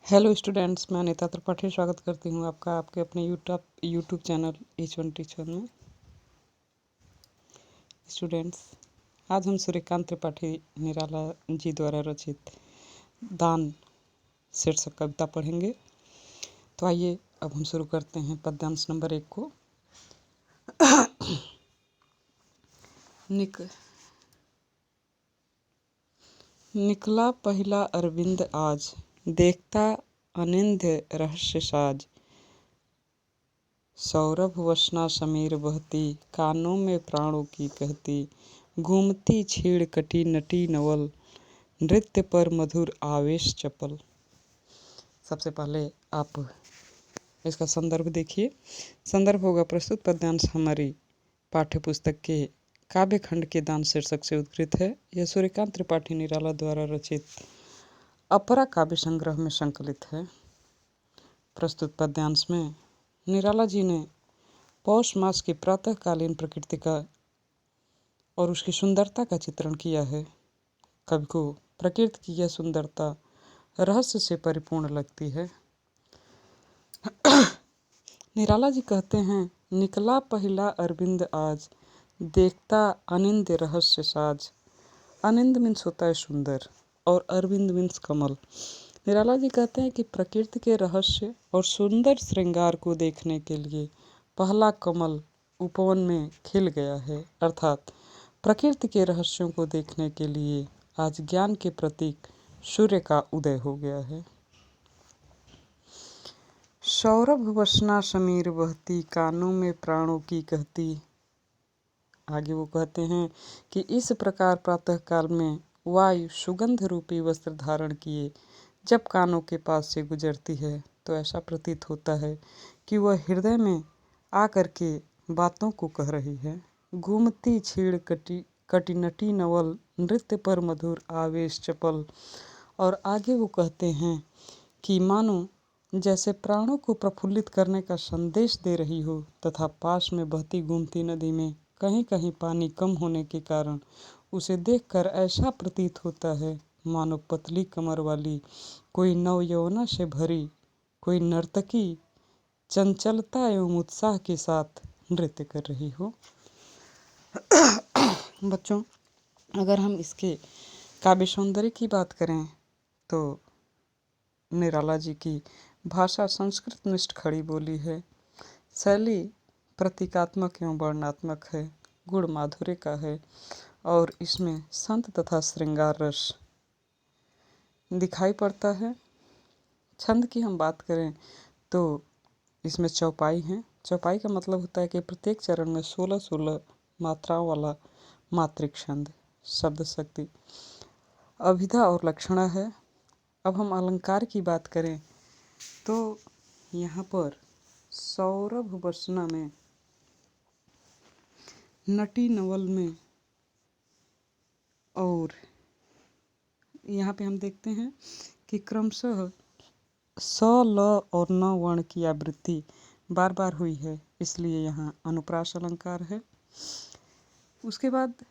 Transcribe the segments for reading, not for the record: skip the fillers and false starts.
Hello students, मैं अनीता त्रिपाठी स्वागत करती हूँ आपका आपके अपने यूट्यूब चैनल H1 टीचर में। स्टूडेंट्स, आज हम सूर्यकांत त्रिपाठी निराला जी द्वारा रचित दान शीर्षक कविता पढ़ेंगे। तो आइए अब हम शुरू करते हैं पद्यांश नंबर 1 को। निकला पहला अरविंद आज, देखता अनिंद्य रहस्य साज। सौरभ वसना समीर बहती, कानों में प्राणों की कहती। घूमती छीड़ कटी नटी नवल, नृत्य पर मधुर आवेश चपल। सबसे पहले आप इसका संदर्भ देखिए। संदर्भ होगा प्रस्तुत पद्यांश हमारी पाठ्य पुस्तक के काव्य खंड के दान शीर्षक से उद्धृत है। यह सूर्यकांत त्रिपाठी निराला द्वारा रचित अपरा काव्य संग्रह में संकलित है। प्रस्तुत पद्यांश में निराला जी ने पौष मास की प्रातःकालीन प्रकृति का और उसकी सुंदरता का चित्रण किया है। कवि को प्रकृति की यह सुंदरता रहस्य से परिपूर्ण लगती है। निराला जी कहते हैं, निकला पहला अरविंद आज, देखता अनिंद रहस्य साज। अनिंद मीन्स होता है सुंदर और अरविंद मीन्स कमल। निराला जी कहते हैं कि प्रकृति के रहस्य और सुंदर श्रृंगार को देखने के लिए पहला कमल उपवन में खिल गया है। अर्थात प्रकृति के रहस्यों को देखने के लिए आज ज्ञान के प्रतीक सूर्य का उदय हो गया है। सौरभ वसना समीर बहती, कानों में प्राणों की कहती। आगे वो कहते हैं कि इस प्रकार प्रातःकाल में वायु सुगंध रूपी वस्त्र धारण किए जब कानों के पास से गुजरती है तो ऐसा प्रतीत होता है कि वह हृदय में आकर के बातों को कह रही है। घूमती छीड़ कटी नटी नवल, नृत्य पर मधुर आवेश चपल। और आगे वो कहते हैं कि मानो जैसे प्राणों को प्रफुल्लित करने का संदेश दे रही हो तथा पास में बहती घूमती नदी में कहीं कहीं पानी कम होने के कारण उसे देखकर ऐसा प्रतीत होता है मानो पतली कमर वाली कोई नवयौवना से भरी कोई नर्तकी चंचलता एवं उत्साह के साथ नृत्य कर रही हो। बच्चों, अगर हम इसके काव्य सौंदर्य की बात करें तो निराला जी की भाषा संस्कृत निष्ठ खड़ी बोली है। शैली प्रतीकात्मक एवं वर्णनात्मक है, गुण माधुर्य का है और इसमें संत तथा श्रृंगार रस दिखाई पड़ता है। छंद की हम बात करें तो इसमें चौपाई है। चौपाई का मतलब होता है कि प्रत्येक चरण में 16-16 मात्राओं वाला मात्रिक छंद। शब्द शक्ति अभिधा और लक्षणा है। अब हम अलंकार की बात करें तो यहाँ पर सौरभ वसना में, नटी नवल में और यहाँ पे हम देखते हैं कि क्रमशः स ल और न वर्ण की आवृत्ति बार बार हुई है, इसलिए यहाँ अनुप्रास अलंकार है। उसके बाद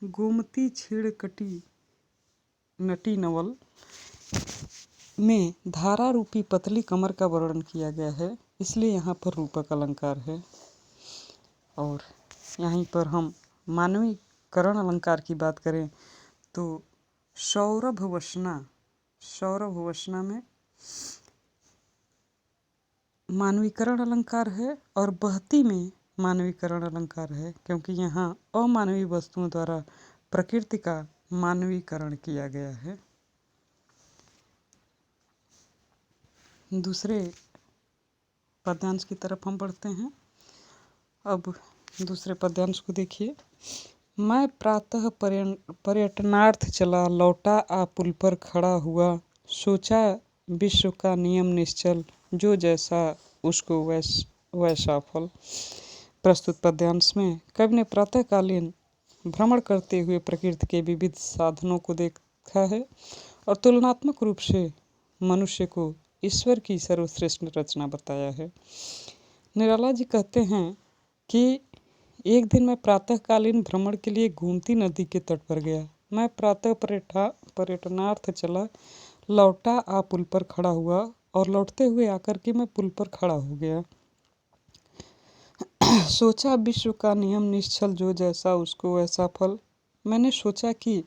गोमती छेड़ कटी नटी नवल में धारा रूपी पतली कमर का वर्णन किया गया है, इसलिए यहाँ पर रूपक अलंकार है। और यहीं पर हम मानवीकरण अलंकार की बात करें तो सौरभ वसना में मानवीकरण अलंकार है और बहती में मानवीकरण अलंकार है, क्योंकि यहाँ अमानवीय वस्तुओं द्वारा प्रकृति का मानवीकरण किया गया है। दूसरे पद्यांश की तरफ हम बढ़ते हैं। अब दूसरे पद्यांश को देखिए। मैं प्रातः पर्यटनार्थ चला, लौटा आ पुल पर खड़ा हुआ। सोचा विश्व का नियम निश्चल, जो जैसा उसको वैसा फल। प्रस्तुत पद्यांश में कवि ने प्रातःकालीन भ्रमण करते हुए प्रकृति के विविध साधनों को देखा है और तुलनात्मक रूप से मनुष्य को ईश्वर की सर्वश्रेष्ठ रचना बताया है। निराला जी कहते हैं कि एक दिन मैं प्रातःकालीन भ्रमण के लिए घूमती नदी के तट पर गया। मैं प्रातः पर्यटनार्थ चला, लौटा आ पुल पर खड़ा हुआ और लौटते हुए आकर के मैं पुल पर खड़ा हो गया। सोचा विश्व का नियम निश्चल, जो जैसा उसको वैसा फल। मैंने सोचा कि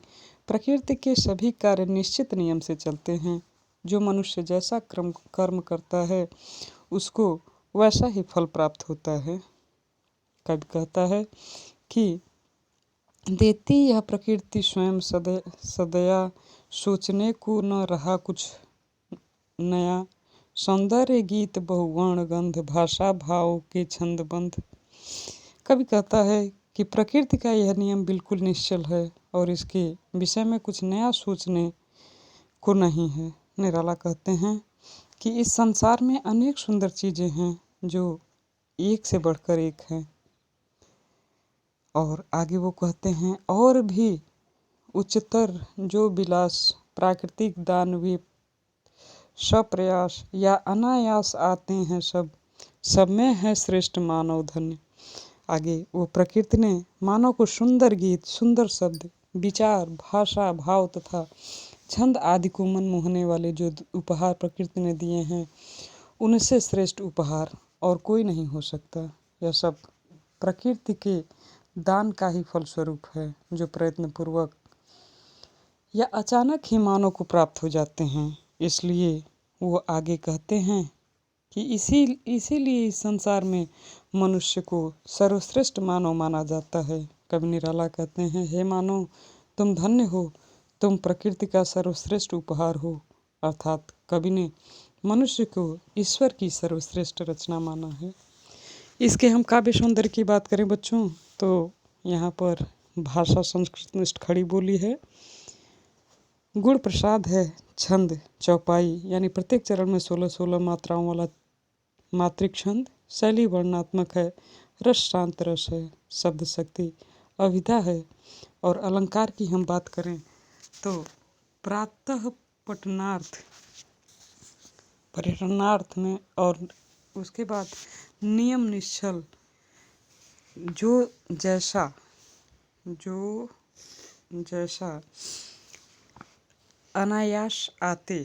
प्रकृति के सभी कार्य निश्चित नियम से चलते हैं। जो मनुष्य जैसा कर्म करता है उसको वैसा ही फल प्राप्त होता है। कवि कहता है कि देती यह प्रकृति स्वयं सदया, सोचने को न रहा कुछ नया। सौंदर्य गीत बहुवर्ण गंध, भाषा भाव के छंद बंध। कवि कहता है कि प्रकृति का यह नियम बिल्कुल निश्चल है और इसके विषय में कुछ नया सोचने को नहीं है। निराला कहते हैं कि इस संसार में अनेक सुंदर चीज़ें हैं जो एक से बढ़कर एक हैं। और आगे वो कहते हैं और भी उच्चतर जो विलास प्राकृतिक दान भी सप्रयास या अनायास आते हैं, सब में है श्रेष्ठ मानव धन्य। आगे वो प्रकृति ने मानव को सुंदर गीत, सुंदर शब्द, विचार, भाषा, भाव तथा छंद आदि को मन मोहने वाले जो उपहार प्रकृति ने दिए हैं, उनसे श्रेष्ठ उपहार और कोई नहीं हो सकता। यह सब प्रकृति के दान का ही फलस्वरूप है, जो प्रयत्न पूर्वक या अचानक ही मानव को प्राप्त हो जाते हैं। इसलिए वो आगे कहते हैं कि इसीलिए इस संसार में मनुष्य को सर्वश्रेष्ठ मानव माना जाता है। कवि निराला कहते हैं, हे मानव तुम धन्य हो, तुम प्रकृति का सर्वश्रेष्ठ उपहार हो। अर्थात कवि ने मनुष्य को ईश्वर की सर्वश्रेष्ठ रचना माना है। इसके हम काव्य सौंदर्य की बात करें बच्चों, तो यहाँ पर भाषा संस्कृतनिष्ठ खड़ी बोली है, गुण प्रसाद है, छंद चौपाई यानी प्रत्येक चरण में 16-16 मात्राओं वाला मात्रिक छंद, शैली वर्णनात्मक है, रस शांत रस है, शब्द शक्ति अभिधा है। और अलंकार की हम बात करें तो प्रातः पर्यटनार्थ में, और उसके बाद नियम निश्चल, जो जैसा अनायास आते,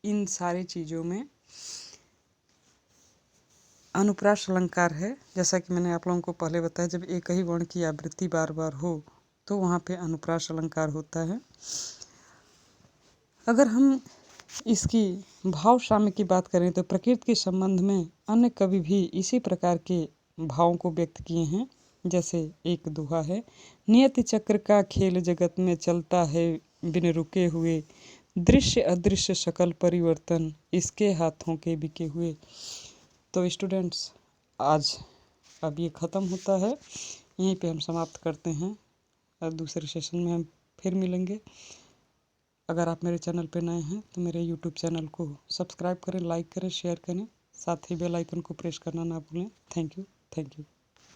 इन सारी चीज़ों में अनुप्रास अलंकार है। जैसा कि मैंने आप लोगों को पहले बताया, जब एक ही वर्ण की आवृत्ति बार बार हो तो वहाँ पे अनुप्रास अलंकार होता है। अगर हम इसकी भाव साम्य की बात करें तो प्रकृति के संबंध में अन्य कवि भी इसी प्रकार के भावों को व्यक्त किए हैं। जैसे एक दोहा है, नियति चक्र का खेल जगत में चलता है बिन रुके हुए, दृश्य अदृश्य सकल परिवर्तन इसके हाथों के बिके हुए। तो स्टूडेंट्स, आज अब ये ख़त्म होता है, यहीं पे हम समाप्त करते हैं और दूसरे सेशन में हम फिर मिलेंगे। अगर आप मेरे चैनल पे नए हैं तो मेरे यूट्यूब चैनल को सब्सक्राइब करें, लाइक करें, शेयर करें, साथ ही बेल आइकन को प्रेस करना ना भूलें। Thank you.